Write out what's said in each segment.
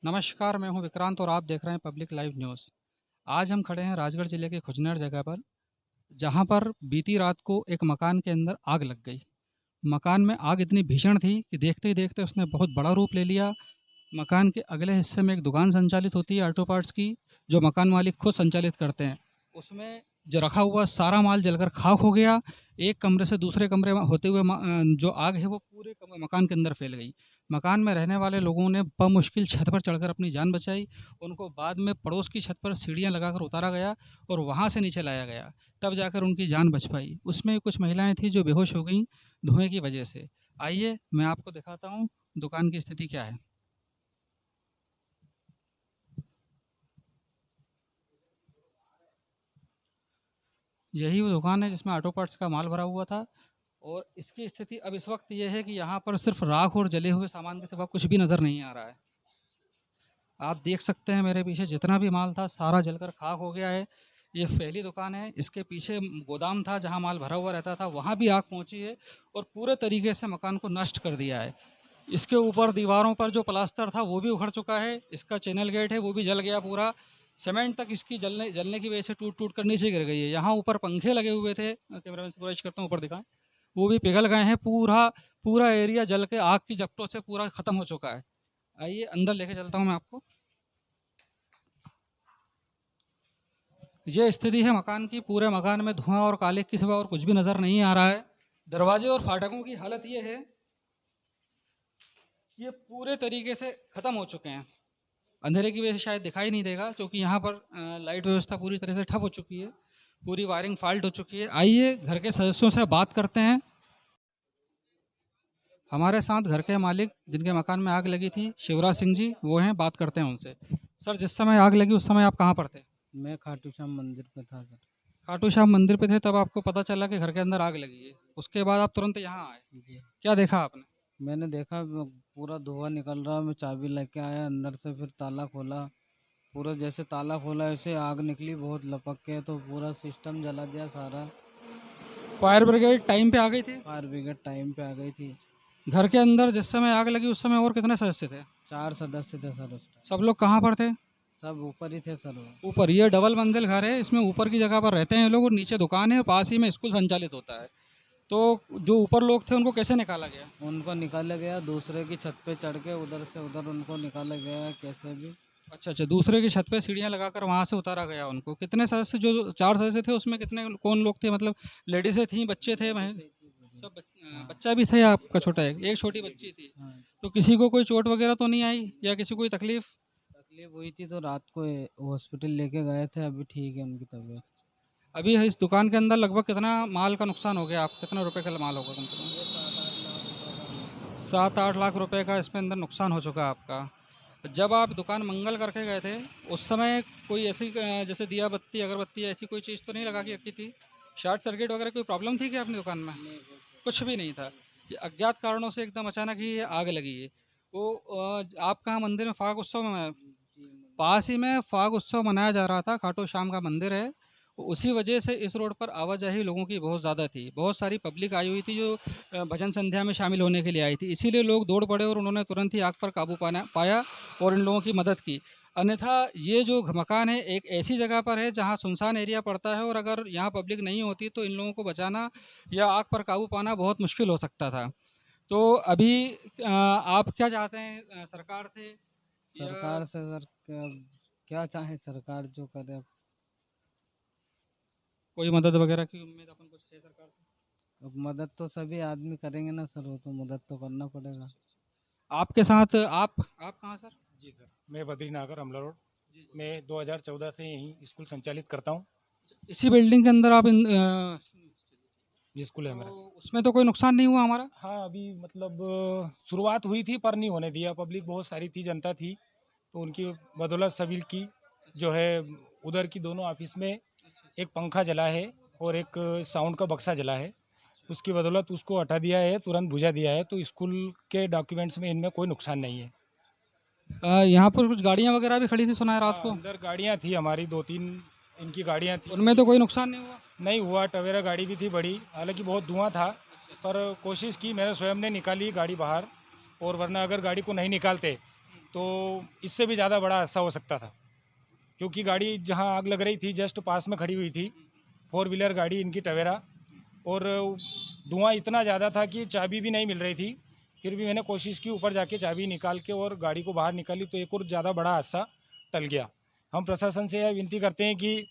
नमस्कार, मैं हूं विक्रांत और आप देख रहे हैं पब्लिक लाइव न्यूज़। आज हम खड़े हैं राजगढ़ ज़िले के खुजनेर जगह पर, जहां पर बीती रात को एक मकान के अंदर आग लग गई। मकान में आग इतनी भीषण थी कि देखते ही देखते उसने बहुत बड़ा रूप ले लिया। मकान के अगले हिस्से में एक दुकान संचालित होती है ऑटो पार्ट्स की, जो मकान मालिक खुद संचालित करते हैं। उसमें जो रखा हुआ सारा माल जलकर खाक हो गया। एक कमरे से दूसरे कमरे में होते हुए जो आग है वो पूरे मकान के अंदर फैल गई। मकान में रहने वाले लोगों ने बमुश्किल छत पर चढ़कर अपनी जान बचाई। उनको बाद में पड़ोस की छत पर सीढ़ियां लगाकर उतारा गया और वहां से नीचे लाया गया, तब जाकर उनकी जान बच पाई। उसमें कुछ महिलाएं थीं जो बेहोश हो गईं धुएं की वजह से। आइए मैं आपको दिखाता हूँ दुकान की स्थिति क्या है। यही वो दुकान है जिसमें ऑटो पार्ट्स का माल भरा हुआ था और इसकी स्थिति अब इस वक्त ये है कि यहाँ पर सिर्फ राख और जले हुए सामान के सिवा कुछ भी नज़र नहीं आ रहा है। आप देख सकते हैं मेरे पीछे जितना भी माल था सारा जलकर खाक हो गया है। ये पहली दुकान है, इसके पीछे गोदाम था जहाँ माल भरा हुआ रहता था, वहाँ भी आग पहुँची है और पूरे तरीके से मकान को नष्ट कर दिया है। इसके ऊपर दीवारों पर जो प्लास्टर था वो भी उखड़ चुका है। इसका चैनल गेट है वो भी जल गया पूरा। सीमेंट तक इसकी जलने जलने की वजह से टूट टूट कर नीचे गिर गई है। यहाँ ऊपर पंखे लगे हुए थे, कैमरामैन से गुजारिश करता हूँ ऊपर दिखाएं, वो भी पिघल गए हैं। पूरा पूरा एरिया जल के आग की झपटों से पूरा खत्म हो चुका है। आइए अंदर लेके चलता हूँ मैं आपको। ये स्थिति है मकान की। पूरे मकान में धुआं और काले के सिवा और कुछ भी नज़र नहीं आ रहा है। दरवाजे और फाटकों की हालत ये है, ये पूरे तरीके से ख़त्म हो चुके हैं। अंधेरे की वजह से शायद दिखाई नहीं देगा क्योंकि यहाँ पर लाइट व्यवस्था पूरी तरह से ठप हो चुकी है, पूरी वायरिंग फॉल्ट हो चुकी है। आइए घर के सदस्यों से बात करते हैं। हमारे साथ घर के मालिक जिनके मकान में आग लगी थी, शिवराज सिंह जी, वो हैं, बात करते हैं उनसे। सर, जिस समय आग लगी उस समय आप कहाँ पर थे? मैं खाटू श्याम मंदिर पे था सर। खाटू श्याम मंदिर पे थे, तब आपको पता चला कि घर के अंदर आग लगी है। उसके बाद आप तुरंत यहाँ आए, जी, क्या देखा आपने? मैंने देखा पूरा धुआं निकल रहा। मैं चाबी लेके आया अंदर से, फिर ताला खोला। पूरा जैसे ताला खोला ऐसे आग निकली बहुत लपक के, तो पूरा सिस्टम जला दिया सारा। फायर ब्रिगेड टाइम पे आ गई थी? फायर ब्रिगेड टाइम पे आ गई थी। घर के अंदर जिस समय आग लगी उस समय और कितने सदस्य थे? 4 सदस्य थे सर उस टाइम। सब लोग कहाँ पर थे? सब ऊपर ही थे सर वो। ऊपर। ये डबल मंजिल घर है, इसमें ऊपर की जगह पर रहते हैं लोग और नीचे दुकान है, पास ही में स्कूल संचालित होता है। तो जो ऊपर लोग थे उनको कैसे निकाला गया? उनको निकाला गया दूसरे की छत पे चढ़ के, उधर से उधर उनको निकाला गया कैसे भी। अच्छा अच्छा, दूसरे की छत पे सीढ़ियाँ लगाकर वहाँ से उतारा गया उनको। कितने सदस्य, जो 4 सदस्य थे उसमें कितने कौन लोग थे? मतलब लेडीज़ें थी, बच्चे थे, सब बच्चा भी था या आपका छोटा है? एक छोटी बच्ची थी। हाँ, तो किसी को कोई चोट वगैरह तो नहीं आई या किसी को कोई तकलीफ? तकलीफ हुई थी तो रात को हॉस्पिटल लेके गए थे, अभी ठीक है उनकी तबीयत। अभी इस दुकान के अंदर लगभग कितना माल का नुकसान हो गया? आप कितने रुपए का माल होगा कम से ये कम? 7-8 लाख रुपए का। 7-8 लाख रुपए का इसमें अंदर नुकसान हो चुका है आपका। जब आप दुकान मंगल करके गए थे उस समय कोई ऐसी जैसे दिया बत्ती अगरबत्ती ऐसी कोई चीज़ तो नहीं लगा के रखी थी? शॉर्ट सर्किट वगैरह कोई प्रॉब्लम थी क्या अपनी दुकान में? नहीं, कुछ भी नहीं था। ये अज्ञात कारणों से एकदम अचानक ही ये आग लगी है। वो आप कहाँ मंदिर में फाग उत्सव में, पास ही में फाग उत्सव मनाया जा रहा था, खाटू श्याम का मंदिर है। उसी वजह से इस रोड पर आवाजाही लोगों की बहुत ज़्यादा थी। बहुत सारी पब्लिक आई हुई थी जो भजन संध्या में शामिल होने के लिए आई थी। इसीलिए लोग दौड़ पड़े और उन्होंने तुरंत ही आग पर काबू पाया और इन लोगों की मदद की। अन्यथा ये जो मकान है एक ऐसी जगह पर है जहाँ सुनसान एरिया पड़ता है और अगर यहाँ पब्लिक नहीं होती तो इन लोगों को बचाना या आग पर काबू पाना बहुत मुश्किल हो सकता था। तो अभी आप क्या चाहते हैं सरकार से या सरकार से सर क्या चाहे सरकार जो करे अब। कोई मदद वगैरह की उम्मीद अपन कुछ है सरकार से? मदद तो सभी आदमी करेंगे ना सर, वो तो मदद तो करना पड़ेगा। आपके साथ आप कहाँ सर? जी सर, मैं बद्रीनागर अमला रोड। मैं 2014 से यहीं स्कूल संचालित करता हूँ। इसी बिल्डिंग के अंदर आप स्कूल है तो हमारा। उसमें तो कोई नुकसान नहीं हुआ हमारा? हाँ, अभी मतलब शुरुआत हुई थी पर नहीं होने दिया। पब्लिक बहुत सारी थी, जनता थी, तो उनकी बदौलत सभी की जो है उधर की दोनों ऑफिस में एक पंखा जला है और एक साउंड का बक्सा जला है। उसकी बदौलत उसको हटा दिया है, तुरंत बुझा दिया है। तो स्कूल के डॉक्यूमेंट्स में इनमें कोई नुकसान नहीं है। यहाँ पर कुछ गाड़ियाँ वगैरह भी खड़ी थी सुना है रात हाँ, को? अंदर गाड़ियाँ थी हमारी, 2-3 इनकी गाड़ियाँ थी। उनमें तो कोई नुकसान नहीं हुआ? नहीं हुआ। टवेरा गाड़ी भी थी बड़ी, हालांकि बहुत धुआं था, पर कोशिश की, मैंने स्वयं ने निकाली गाड़ी बाहर और वरना अगर गाड़ी को नहीं निकालते तो इससे भी ज़्यादा बड़ा हादसा हो सकता था, क्योंकि गाड़ी जहां आग लग रही थी जस्ट पास में खड़ी हुई थी, 4 व्हीलर गाड़ी इनकी टवेरा, और धुआं इतना ज़्यादा था कि चाबी भी नहीं मिल रही थी। फिर भी मैंने कोशिश की ऊपर जाके चाबी निकाल के और गाड़ी को बाहर निकाली, तो एक और ज़्यादा बड़ा हादसा टल गया। हम प्रशासन से यह विनती करते हैं कि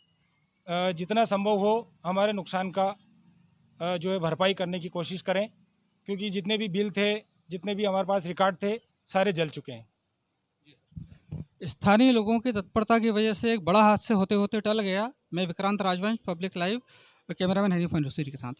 जितना संभव हो हमारे नुकसान का जो है भरपाई करने की कोशिश करें, क्योंकि जितने भी बिल थे, जितने भी हमारे पास रिकॉर्ड थे, सारे जल चुके हैं। स्थानीय लोगों की तत्परता की वजह से एक बड़ा हादसे होते होते टल गया। मैं Vikrant Rajvansh, public live, cameraman Hanif Mansuri के साथ।